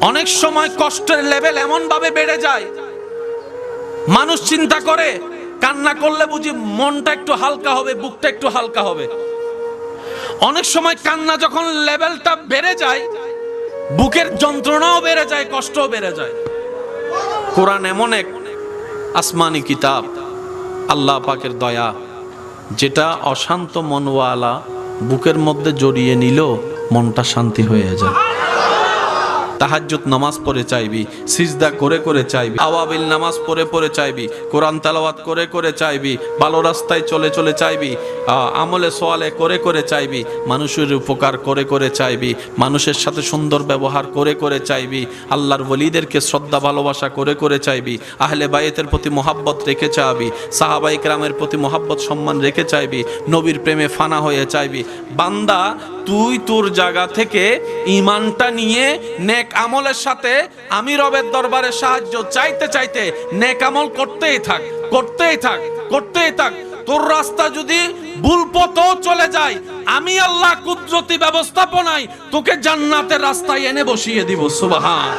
অনেক সময় কষ্টের লেভেল এমন ভাবে বেড়ে যায়, মানুষ চিন্তা করে কান্না করলে বুঝি মনটা একটু হালকা হবে, বুকটা একটু হালকা হবে। অনেক সময় কান্না যখন লেভেলটা বেড়ে যায়, বুকের যন্ত্রণাও বেড়ে যায়, কষ্টও বেড়ে যায়। কোরআন এমন এক আসমানি কিতাব, আল্লাহ পাকের দয়া, যেটা অশান্ত মনওয়ালা বুকের মধ্যে জড়িয়ে নিল মনটা শান্তি হয়ে যায়। তাহাজ্জুদ নামাজ পড়ে চাইবি, সিজদা করে করে চাইবি, আওয়াবিল নামাজ পড়ে পড়ে চাইবি, কোরআন তেলাওয়াত করে করে চাইবি, ভালো রাস্তায় চলে চলে চাইবি, আমলে সোয়ালে করে করে চাইবি, মানুষের উপকার করে করে চাইবি, মানুষের সাথে সুন্দর ব্যবহার করে করে চাইবি, আল্লাহর ওলিদেরকে শ্রদ্ধা ভালোবাসা করে করে চাইবি, আহলে বাইতের প্রতি মহাব্বত রেখে চাইবি, সাহাবায়ে কেরামের প্রতি মহাব্বত সম্মান রেখে চাইবি, নবীর প্রেমে ফানা হয়ে চাইবি। বান্দা, তুই তোর জায়গা থেকে ঈমানটা নিয়ে নেক আমলের সাথে আমি রবের দরবারে সাহায্য চাইতে চাইতে নেক আমল করতেই থাক, করতেই থাক, করতেই থাক। তোর রাস্তা যদি ভুল পথও চলে যায়, আমি আল্লাহ কুদরতি ব্যবস্থাপনায় তোকে জান্নাতের রাস্তায় এনে বসিয়ে দিব। সুবহান।